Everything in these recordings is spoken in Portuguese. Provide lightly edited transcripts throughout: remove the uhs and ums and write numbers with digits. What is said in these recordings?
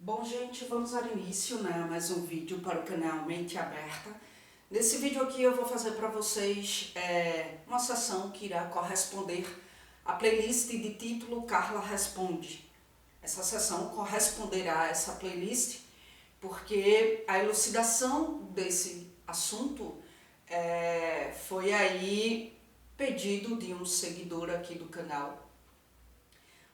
Bom, gente, vamos dar início, a mais um vídeo para o canal Mente Aberta. Nesse vídeo aqui eu vou fazer para vocês uma sessão que irá corresponder à playlist de título Carla Responde. Essa sessão corresponderá a essa playlist porque a elucidação desse assunto foi aí pedido de um seguidor aqui do canal,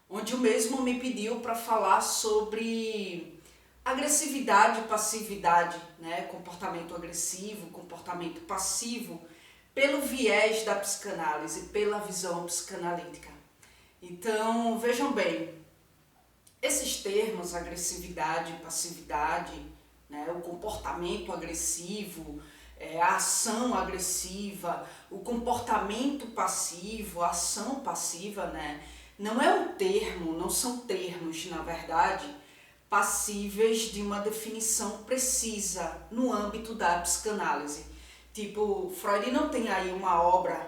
onde o mesmo me pediu para falar sobre agressividade e passividade, comportamento agressivo, comportamento passivo, pelo viés da psicanálise, pela visão psicanalítica. Então, vejam bem, esses termos, agressividade e passividade, o comportamento agressivo, a ação agressiva, o comportamento passivo, a ação passiva, não é um termo, não são termos, na verdade, passíveis de uma definição precisa no âmbito da psicanálise. Tipo, Freud não tem aí uma obra,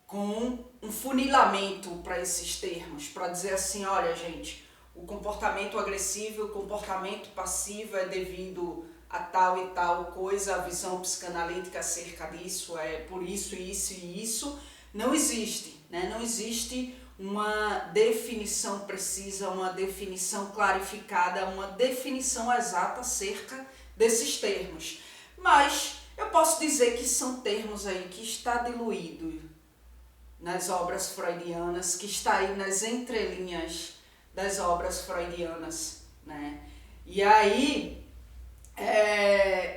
com um funilamento para esses termos, para dizer assim, olha gente, o comportamento agressivo e o comportamento passivo é devido a tal e tal coisa, a visão psicanalítica acerca disso é por isso, isso e isso. Não existe, não existe uma definição precisa, uma definição clarificada, uma definição exata acerca desses termos. Mas eu posso dizer que são termos aí que está diluído nas obras freudianas, que está aí nas entrelinhas das obras freudianas, E aí,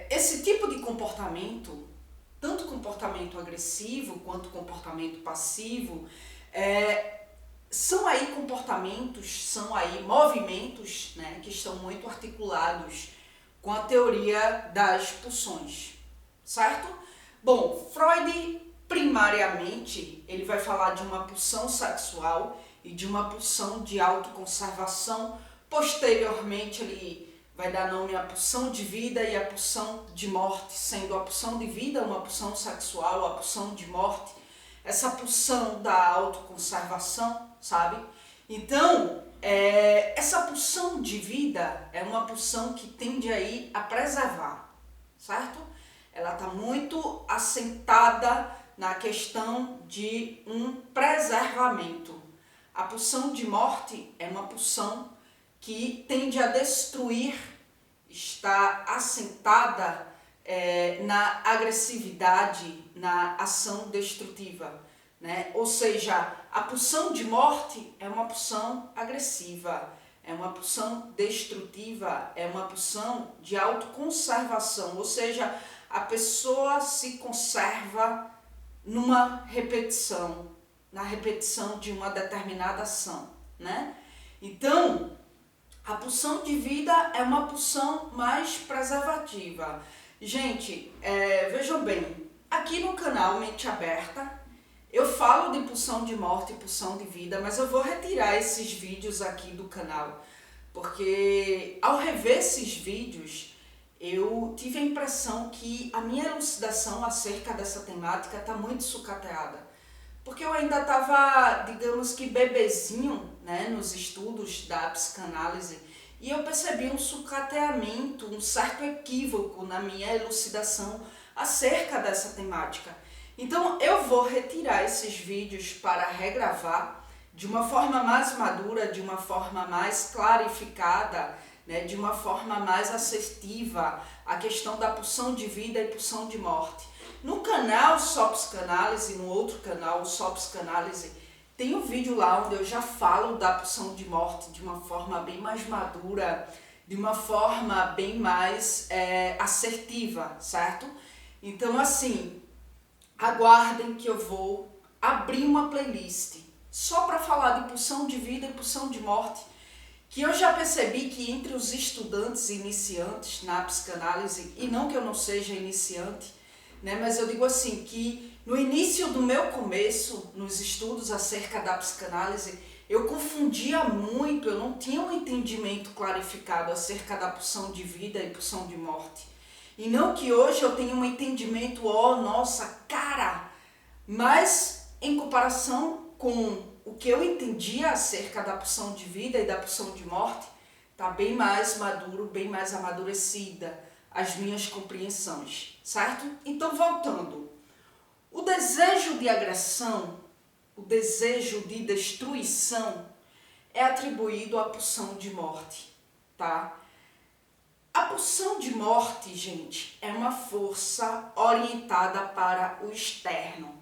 esse tipo de comportamento, tanto comportamento agressivo quanto comportamento passivo, são aí comportamentos, são aí movimentos, que estão muito articulados com a teoria das pulsões, certo? Bom, Freud, primariamente, ele vai falar de uma pulsão sexual e de uma pulsão de autoconservação. Posteriormente, ele vai dar nome à pulsão de vida e à pulsão de morte, sendo a pulsão de vida uma pulsão sexual, a pulsão de morte essa pulsão da autoconservação, sabe? Então, essa pulsão de vida é uma pulsão que tende aí a preservar, certo? Ela está muito assentada na questão de um preservamento. A pulsão de morte é uma pulsão que tende a destruir, está assentada na agressividade, na ação destrutiva, Ou seja, a pulsão de morte é uma pulsão agressiva, é uma pulsão destrutiva, é uma pulsão de autoconservação, ou seja, a pessoa se conserva numa repetição, na repetição de uma determinada ação, Então, a pulsão de vida é uma pulsão mais preservativa. Gente, vejam bem, aqui no canal Mente Aberta, eu falo de pulsão de morte e pulsão de vida, mas eu vou retirar esses vídeos aqui do canal, porque ao rever esses vídeos, eu tive a impressão que a minha elucidação acerca dessa temática está muito sucateada, porque eu ainda estava, digamos que bebezinho, nos estudos da psicanálise, e eu percebi um sucateamento, um certo equívoco na minha elucidação acerca dessa temática. Então eu vou retirar esses vídeos para regravar de uma forma mais madura, de uma forma mais clarificada, de uma forma mais assertiva a questão da pulsão de vida e pulsão de morte. No canal Só Psicanálise, no outro canal Só Psicanálise, tem um vídeo lá onde eu já falo da pulsão de morte de uma forma bem mais madura, de uma forma bem mais assertiva, certo? Então, assim, aguardem que eu vou abrir uma playlist só para falar de pulsão de vida e pulsão de morte, que eu já percebi que entre os estudantes iniciantes na psicanálise, e não que eu não seja iniciante, mas eu digo assim, que no início do meu começo, nos estudos acerca da psicanálise, eu confundia muito, eu não tinha um entendimento clarificado acerca da pulsão de vida e pulsão de morte. E não que hoje eu tenha um entendimento, nossa, cara, mas em comparação com o que eu entendia acerca da pulsão de vida e da pulsão de morte, tá bem mais maduro, bem mais amadurecida as minhas compreensões, certo? Então, voltando, o desejo de agressão, o desejo de destruição é atribuído à pulsão de morte, tá? A pulsão de morte, gente, é uma força orientada para o externo.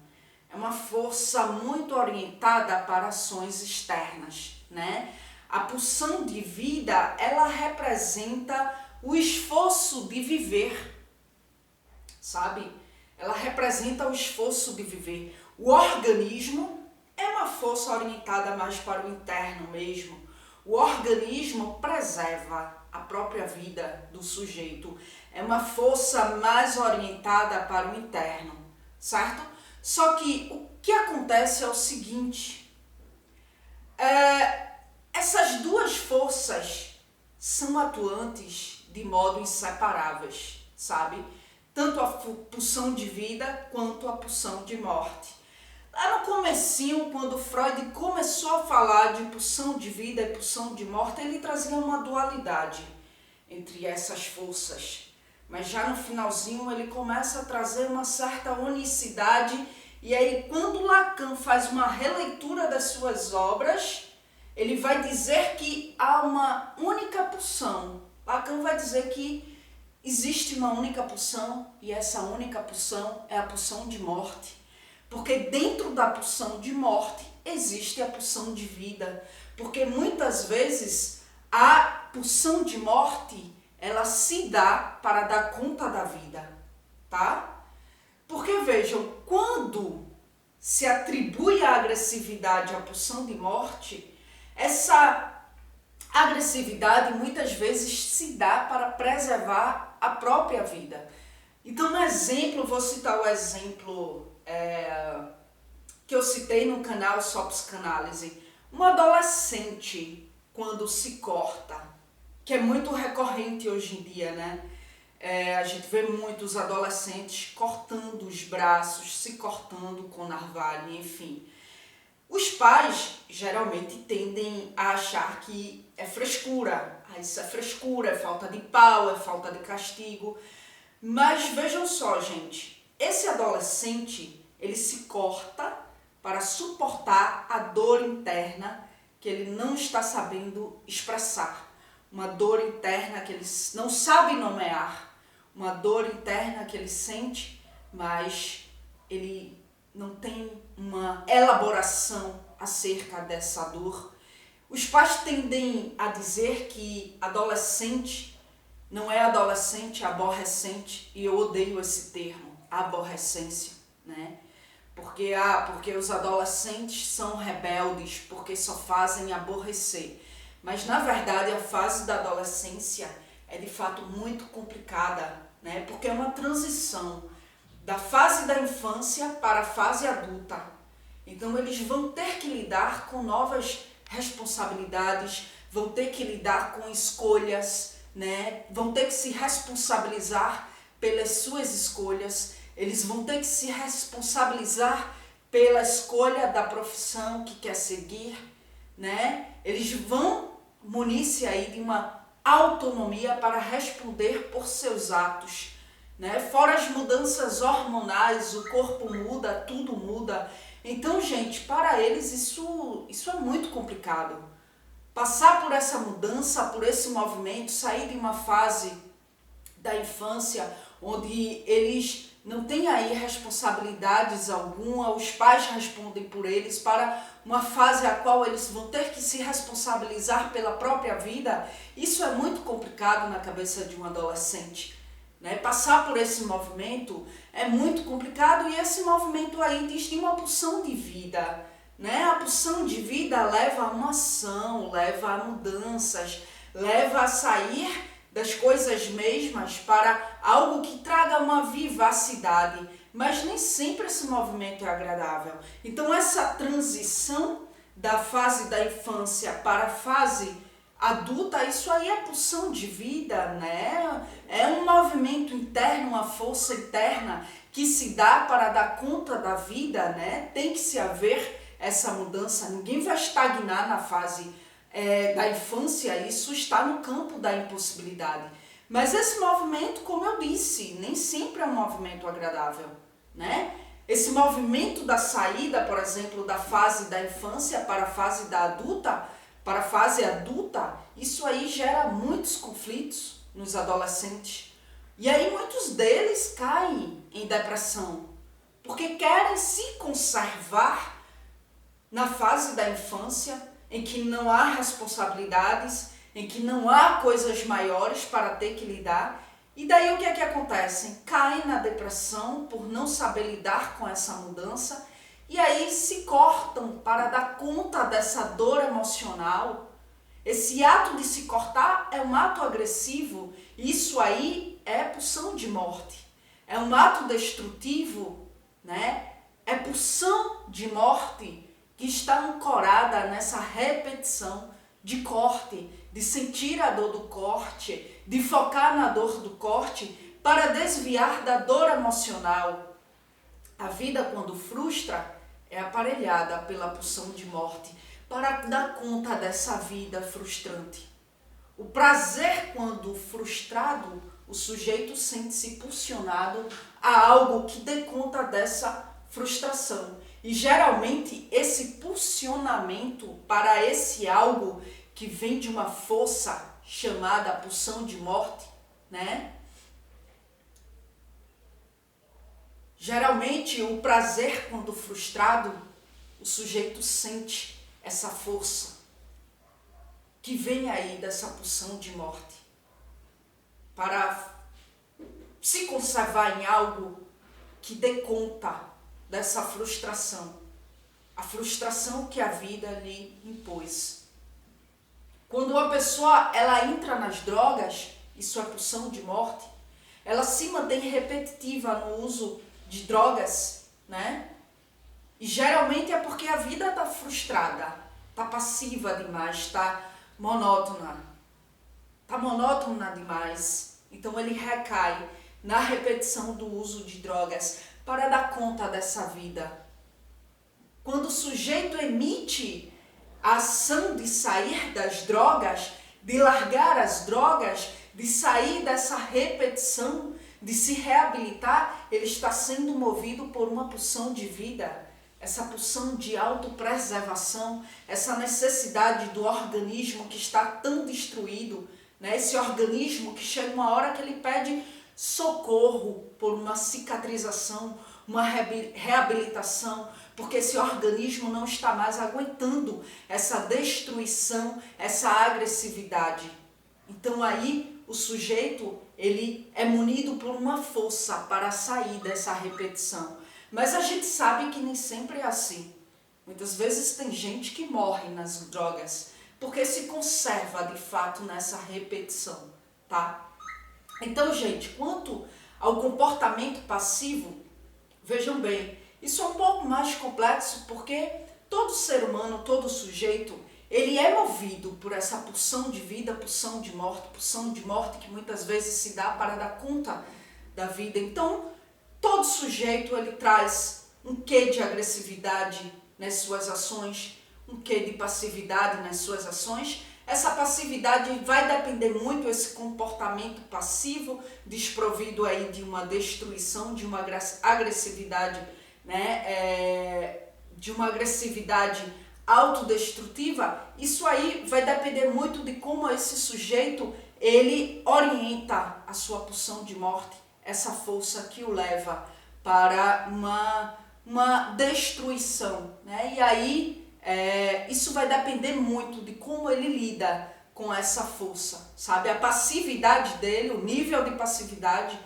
É uma força muito orientada para ações externas, né? A pulsão de vida, ela representa o esforço de viver, sabe? Ela representa o esforço de viver. O organismo é uma força orientada mais para o interno mesmo. O organismo preserva a própria vida do sujeito. É uma força mais orientada para o interno, certo? Só que o que acontece é o seguinte, essas duas forças são atuantes de modo inseparáveis, sabe? Tanto a pulsão de vida quanto a pulsão de morte. Lá no comecinho, quando Freud começou a falar de pulsão de vida e pulsão de morte, ele trazia uma dualidade entre essas forças. Mas já no finalzinho ele começa a trazer uma certa unicidade, e aí quando Lacan faz uma releitura das suas obras, ele vai dizer que há uma única pulsão. Lacan vai dizer que existe uma única pulsão, e essa única pulsão é a pulsão de morte. Porque dentro da pulsão de morte existe a pulsão de vida. Porque muitas vezes a pulsão de morte, ela se dá para dar conta da vida, tá? Porque vejam, quando se atribui a agressividade à pulsão de morte, essa agressividade muitas vezes se dá para preservar a própria vida. Então, no exemplo, vou citar o exemplo que eu citei no canal Só Psicanálise. Um adolescente, quando se corta, que é muito recorrente hoje em dia, né? A gente vê muitos adolescentes cortando os braços, se cortando com navalha, enfim. Os pais geralmente tendem a achar que é frescura. Isso é frescura, é falta de pau, é falta de castigo. Mas vejam só, gente, esse adolescente, ele se corta para suportar a dor interna que ele não está sabendo expressar. Uma dor interna que ele não sabe nomear. Uma dor interna que ele sente, mas ele não tem uma elaboração acerca dessa dor. Os pais tendem a dizer que adolescente não é adolescente, é aborrecente, e eu odeio esse termo, aborrecência, né? Porque os adolescentes são rebeldes, porque só fazem aborrecer. Mas, na verdade, a fase da adolescência é, de fato, muito complicada, né? Porque é uma transição da fase da infância para a fase adulta. Então, eles vão ter que lidar com novas responsabilidades, vão ter que lidar com escolhas, né? Vão ter que se responsabilizar pelas suas escolhas. Eles vão ter que se responsabilizar pela escolha da profissão que quer seguir, né? Eles vão munir-se aí de uma autonomia para responder por seus atos, né? Fora as mudanças hormonais, o corpo muda, tudo muda. Então, gente, para eles isso é muito complicado. Passar por essa mudança, por esse movimento, sair de uma fase da infância onde eles não têm aí responsabilidades alguma, os pais respondem por eles, para uma fase a qual eles vão ter que se responsabilizar pela própria vida. Isso é muito complicado na cabeça de um adolescente, né? Passar por esse movimento é muito complicado, e esse movimento aí diz de uma pulsão de vida, né? A pulsão de vida leva a uma ação, leva a mudanças, leva a sair das coisas mesmas para algo que traga uma vivacidade, mas nem sempre esse movimento é agradável. Então, essa transição da fase da infância para a fase adulta, isso aí é pulsão de vida, né? É um movimento interno, uma força interna que se dá para dar conta da vida, né? Tem que se haver essa mudança. Ninguém vai estagnar na fase da infância, isso está no campo da impossibilidade. Mas esse movimento, como eu disse, nem sempre é um movimento agradável, né? Esse movimento da saída, por exemplo, da fase da infância para a fase da adulta, para a fase adulta, isso aí gera muitos conflitos nos adolescentes. E aí muitos deles caem em depressão, porque querem se conservar na fase da infância, em que não há responsabilidades, em que não há coisas maiores para ter que lidar. E daí o que é que acontece? Caem na depressão por não saber lidar com essa mudança e aí se cortam para dar conta dessa dor emocional. Esse ato de se cortar é um ato agressivo, isso aí é pulsão de morte. É um ato destrutivo, né? É pulsão de morte que está ancorada nessa repetição de corte, de sentir a dor do corte, de focar na dor do corte para desviar da dor emocional. A vida, quando frustra, é aparelhada pela pulsão de morte para dar conta dessa vida frustrante. O prazer, quando frustrado, o sujeito sente-se pulsionado a algo que dê conta dessa frustração. E geralmente esse pulsionamento para esse algo que vem de uma força chamada pulsão de morte, né? Geralmente o prazer, quando frustrado, o sujeito sente essa força que vem aí dessa pulsão de morte para se conservar em algo que dê conta dessa frustração, a frustração que a vida lhe impôs. Quando uma pessoa ela entra nas drogas, isso é pulsão de morte, ela se mantém repetitiva no uso de drogas, né? E geralmente é porque a vida está frustrada, está passiva demais, está monótona demais. Então ele recai na repetição do uso de drogas para dar conta dessa vida. Quando o sujeito emite a ação de sair das drogas, de largar as drogas, de sair dessa repetição, de se reabilitar, ele está sendo movido por uma pulsão de vida, essa pulsão de autopreservação, essa necessidade do organismo que está tão destruído, né? Esse organismo que chega uma hora que ele pede socorro por uma cicatrização, uma reabilitação, porque esse organismo não está mais aguentando essa destruição, essa agressividade. Então aí o sujeito ele é munido por uma força para sair dessa repetição. Mas a gente sabe que nem sempre é assim. Muitas vezes tem gente que morre nas drogas porque se conserva de fato nessa repetição, tá? Então, gente, quanto ao comportamento passivo, vejam bem, isso é um pouco mais complexo porque todo ser humano, todo sujeito, ele é movido por essa pulsão de vida, pulsão de morte que muitas vezes se dá para dar conta da vida. Então, todo sujeito ele traz um quê de agressividade nas suas ações, um quê de passividade nas suas ações. Essa passividade vai depender muito desse comportamento passivo, desprovido aí de uma destruição, de uma agressividade, né? De uma agressividade autodestrutiva. Isso aí vai depender muito de como esse sujeito ele orienta a sua pulsão de morte, essa força que o leva para uma destruição, né? E aí isso vai depender muito de como ele lida com essa força, sabe? A passividade dele, o nível de passividade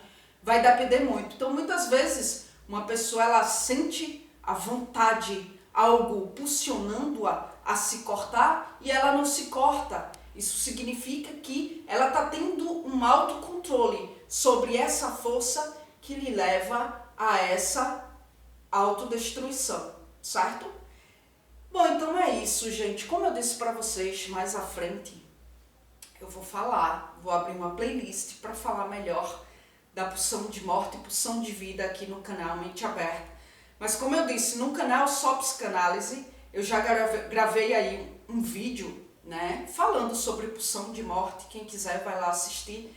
vai depender muito. Então, muitas vezes, uma pessoa ela sente a vontade, algo pulsionando-a a se cortar e ela não se corta. Isso significa que ela está tendo um autocontrole sobre essa força que lhe leva a essa autodestruição, certo? Bom, então é isso, gente. Como eu disse para vocês, mais à frente eu vou abrir uma playlist para falar melhor da pulsão de morte e pulsão de vida aqui no canal Mente Aberta. Mas como eu disse, no canal Só Psicanálise, eu já gravei aí um vídeo né, falando sobre pulsão de morte. Quem quiser vai lá assistir.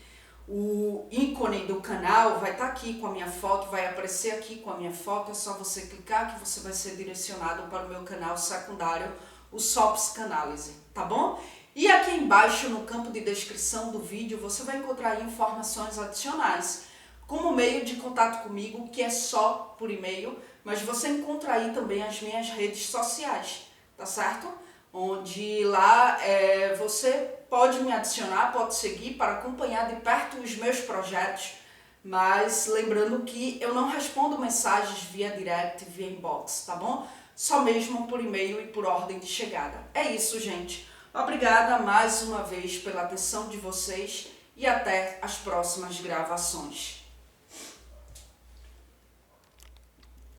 O ícone do canal vai estar aqui com a minha foto, vai aparecer aqui com a minha foto, é só você clicar que você vai ser direcionado para o meu canal secundário, o Só Psicanálise, tá bom? E aqui embaixo no campo de descrição do vídeo você vai encontrar informações adicionais, como meio de contato comigo, que é só por e-mail, mas você encontra aí também as minhas redes sociais, tá certo? Onde lá você pode me adicionar, pode seguir para acompanhar de perto os meus projetos, mas lembrando que eu não respondo mensagens via direct, via inbox, tá bom? Só mesmo por e-mail e por ordem de chegada. É isso, gente. Obrigada mais uma vez pela atenção de vocês e até as próximas gravações.